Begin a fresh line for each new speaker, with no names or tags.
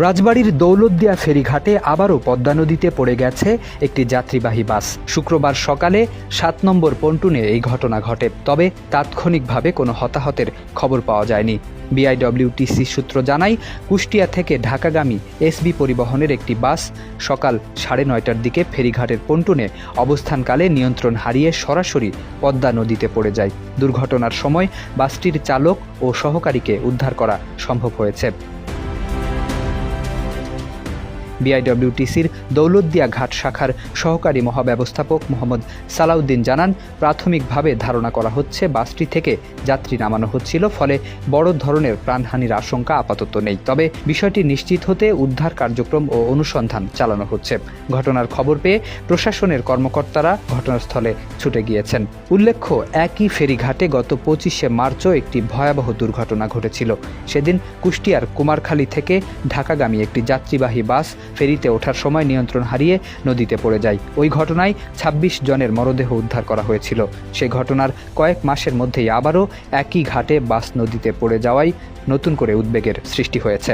রাজবাড়ীর দৌলতদিয়া ফেরিঘাটে আবারও পদ্মা নদীতে পড়ে গেছে একটি যাত্রীবাহী বাস। শুক্রবার সকালে ৭ নম্বর পন্টুনে এই ঘটনা ঘটে। তবে তাৎক্ষণিকভাবে কোনো হতাহতের খবর পাওয়া যায়নি। বিআইডব্লিউটিসি সূত্র জানায়, কুষ্টিয়া থেকে ঢাকাগামী এসবি পরিবহনের একটি বাস সকাল ৯:৩০টার দিকে ফেরিঘাটের পন্টুনে অবস্থানকালে নিয়ন্ত্রণ হারিয়ে সরাসরি পদ্মা নদীতে পড়ে যায়। দুর্ঘটনার সময় বাসটির চালক ও সহকারীকে উদ্ধার করা সম্ভব হয়েছে। বিআইডব্লিউটিসির দৌলতদিয়া ঘাট শাখার সহকারী মহাব্যবস্থাপক মোহাম্মদ সালাউদ্দিন জানান, প্রাথমিকভাবে ধারণা করা হচ্ছে বাসটি থেকে যাত্রী নামানো হচ্ছিল, ফলে বড় ধরনের প্রাণহানির আশঙ্কা আপাতত নেই। তবে বিষয়টি নিশ্চিত হতে উদ্ধার কার্যক্রম ও অনুসন্ধান চালানো হচ্ছে। ঘটনার খবর পেয়ে প্রশাসনের কর্মকর্তারা ঘটনাস্থলে ছুটে গিয়েছেন। উল্লেখ্য, একই ফেরিঘাটে গত ২৫শে মার্চও একটি ভয়াবহ দুর্ঘটনা ঘটেছিল। সেদিন কুষ্টিয়ার কুমারখালী থেকে ঢাকাগামী একটি যাত্রীবাহী বাস ফেরিতে ওঠার সময় নিয়ন্ত্রণ হারিয়ে নদীতে পড়ে যায়। ওই ঘটনায় ২৬ জনের মরদেহ উদ্ধার করা হয়েছিল। সে ঘটনার কয়েক মাসের মধ্যেই আবারও একই ঘাটে বাস নদীতে পড়ে যাওয়ায় নতুন করে উদ্বেগের সৃষ্টি হয়েছে।